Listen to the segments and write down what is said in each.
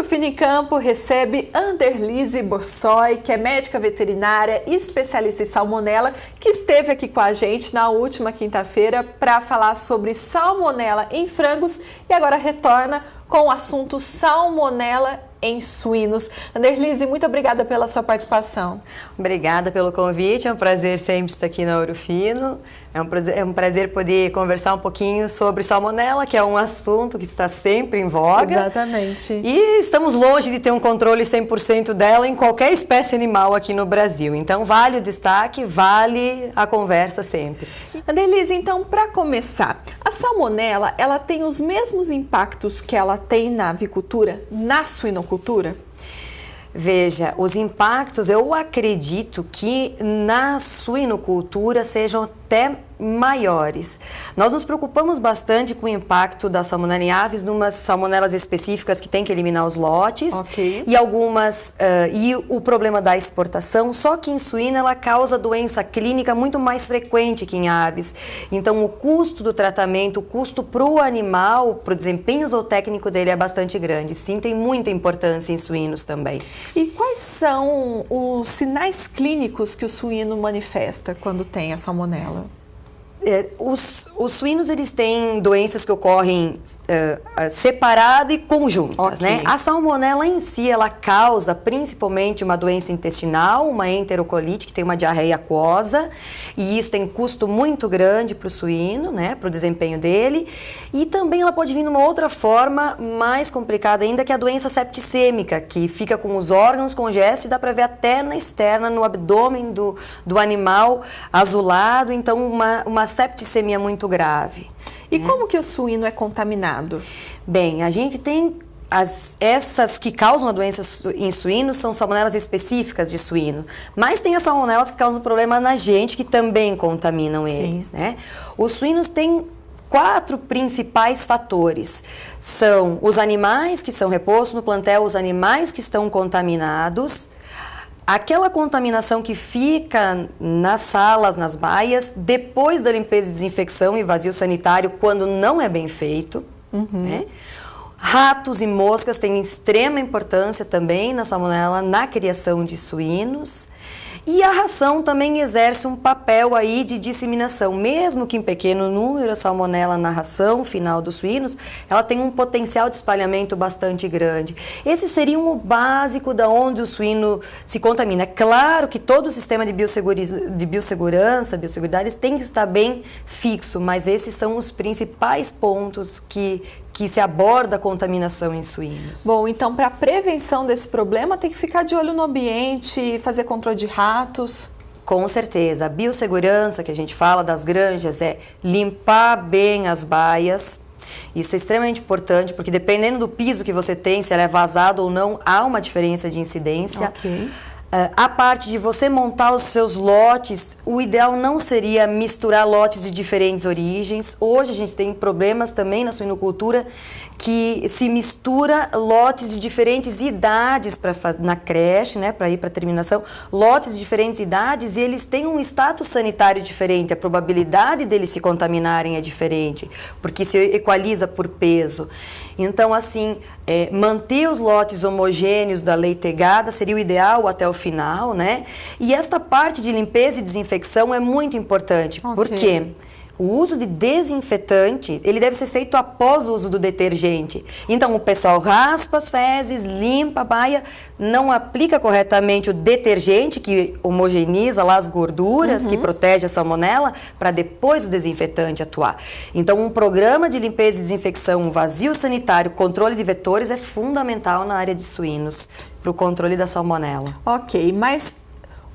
Fino em Campo recebe Anderlise Borsoi, que é médica veterinária e especialista em salmonela, que esteve aqui com a gente na última quinta-feira para falar sobre salmonela em frangos e agora retorna com o assunto salmonela em suínos. Anderlise, muito obrigada pela sua participação. Obrigada pelo convite, é um prazer sempre estar aqui na Ouro Fino. É um prazer poder conversar um pouquinho sobre salmonela, que é um assunto que está sempre em voga. Exatamente. E estamos longe de ter um controle 100% dela em qualquer espécie animal aqui no Brasil. Então, vale o destaque, vale a conversa sempre. Anderlise, então, para começar, a salmonela, ela tem os mesmos impactos que ela tem na avicultura, na suinocultura? Veja, os impactos, eu acredito que na suinocultura sejam até maiores. Nós nos preocupamos bastante com o impacto da salmonela em aves, numas salmonelas específicas que tem que eliminar os lotes, e algumas, e o problema da exportação, só que em suína ela causa doença clínica muito mais frequente que em aves. Então o custo do tratamento, o custo para o animal, para o desempenho zootécnico dele é bastante grande. Sim, tem muita importância em suínos também. E quais são os sinais clínicos que o suíno manifesta quando tem a salmonela? Os suínos, eles têm doenças que ocorrem separado e conjuntas, né? A salmonela em si, ela causa principalmente uma doença intestinal, uma enterocolite, que tem uma diarreia aquosa, e isso tem custo muito grande para o suíno, né? Para o desempenho dele. E também ela pode vir numa outra forma mais complicada ainda, que é a doença septicêmica, que fica com os órgãos congestos e dá para ver até na externa, no abdômen do animal azulado, então uma septicemia muito grave. E como que o suíno é contaminado? Bem, a gente tem essas que causam a doença em suínos são salmonelas específicas de suíno, mas tem as salmonelas que causam problema na gente, que também contaminam eles, né? Os suínos têm 4 principais fatores. São os animais que são repostos no plantel, os animais que estão contaminados, aquela contaminação que fica nas salas, nas baias, depois da limpeza e desinfecção e vazio sanitário, quando não é bem feito, né? Ratos e moscas têm extrema importância também na salmonela, na criação de suínos. E a ração também exerce um papel aí de disseminação, mesmo que em pequeno número, a salmonela na ração final dos suínos, ela tem um potencial de espalhamento bastante grande. Esse seria o básico da onde o suíno se contamina. É claro que todo o sistema de biosseguridade tem que estar bem fixo, mas esses são os principais pontos que se aborda a contaminação em suínos. Bom, então para a prevenção desse problema tem que ficar de olho no ambiente, fazer controle de ratos. Com certeza, a biossegurança que a gente fala das granjas é limpar bem as baias. Isso é extremamente importante, porque dependendo do piso que você tem, se ela é vazado ou não, há uma diferença de incidência. A parte de você montar os seus lotes, o ideal não seria misturar lotes de diferentes origens. Hoje a gente tem problemas também na suinocultura que se mistura lotes de diferentes idades na creche, né, para ir para a terminação, lotes de diferentes idades e eles têm um status sanitário diferente, a probabilidade deles se contaminarem é diferente, porque se equaliza por peso. Então, assim, manter os lotes homogêneos da leitegada seria o ideal até o final, né? E esta parte de limpeza e desinfecção é muito importante, porque o uso de desinfetante, ele deve ser feito após o uso do detergente. Então, o pessoal raspa as fezes, limpa a baia, não aplica corretamente o detergente, que homogeneiza lá as gorduras, que protege a salmonela, para depois o desinfetante atuar. Então, um programa de limpeza e desinfecção, um vazio sanitário, controle de vetores é fundamental na área de suínos, para o controle da salmonela. Ok, mas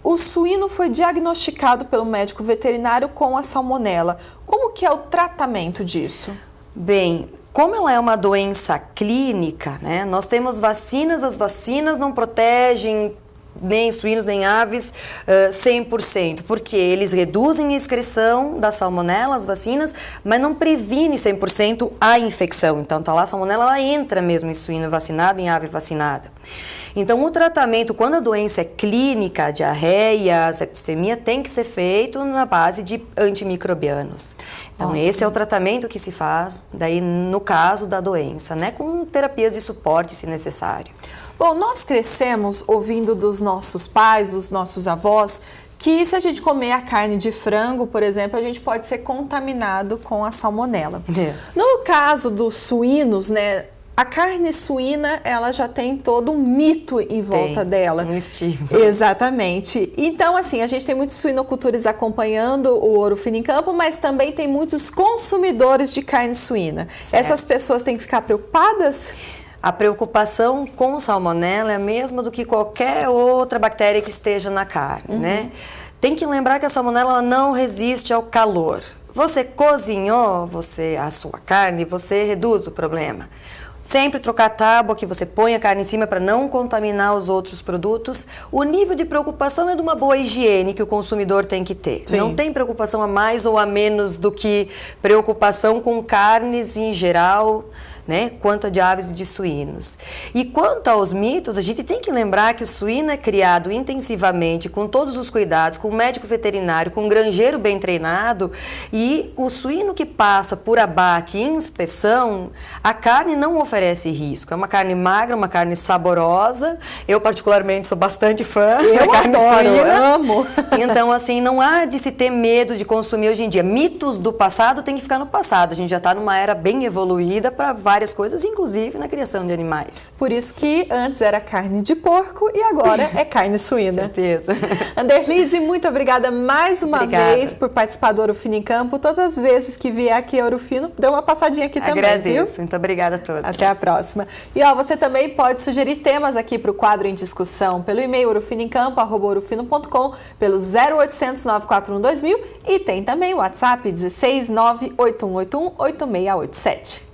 o suíno foi diagnosticado pelo médico veterinário com a salmonela. Como que é o tratamento disso? Bem, como ela é uma doença clínica, né, nós temos vacinas, as vacinas não protegem nem suínos, nem aves, 100%, porque eles reduzem a excreção da salmonela, as vacinas, mas não previne 100% a infecção. Então, tá lá a salmonela, ela entra mesmo em suíno vacinado, em ave vacinada. Então, o tratamento, quando a doença é clínica, a diarreia, a septicemia, tem que ser feito na base de antimicrobianos. Então, esse é o tratamento que se faz, daí, no caso da doença, né? Com terapias de suporte, se necessário. Bom, nós crescemos ouvindo dos nossos pais, dos nossos avós, que se a gente comer a carne de frango, por exemplo, a gente pode ser contaminado com a salmonela. No caso dos suínos, né? A carne suína, ela já tem todo um mito em volta dela. Um estigma. Exatamente. Então, assim, a gente tem muitos suinocultores acompanhando o Ouro Fino em Campo, mas também tem muitos consumidores de carne suína. Certo. Essas pessoas têm que ficar preocupadas? A preocupação com salmonela é a mesma do que qualquer outra bactéria que esteja na carne, né? Tem que lembrar que a salmonela ela não resiste ao calor. Você cozinhou a sua carne, você reduz o problema. Sempre trocar a tábua que você põe a carne em cima para não contaminar os outros produtos. O nível de preocupação é de uma boa higiene que o consumidor tem que ter. Sim. Não tem preocupação a mais ou a menos do que preocupação com carnes em geral, né, quanto a de aves e de suínos. E quanto aos mitos, a gente tem que lembrar que o suíno é criado intensivamente, com todos os cuidados, com um médico veterinário, com um granjeiro bem treinado, e o suíno que passa por abate e inspeção, a carne não oferece risco. É uma carne magra, uma carne saborosa. Eu, particularmente, sou bastante fã da carne suína. Amo. Então, assim, não há de se ter medo de consumir hoje em dia. Mitos do passado tem que ficar no passado. A gente já está numa era bem evoluída para várias coisas, inclusive na criação de animais. Por isso que antes era carne de porco e agora é carne suína. Certeza. Anderlise, muito obrigada mais uma vez por participar do Ouro Fino em Campo. Todas as vezes que vier aqui a Ouro Fino, dê uma passadinha aqui também, Agradeço. Viu? Muito obrigada a todos. Até a próxima. E você também pode sugerir temas aqui para o quadro em discussão pelo e-mail ourofinoemcampo@ourofino.com, pelo 0800 941 2000 e tem também o WhatsApp 16 98181 8687.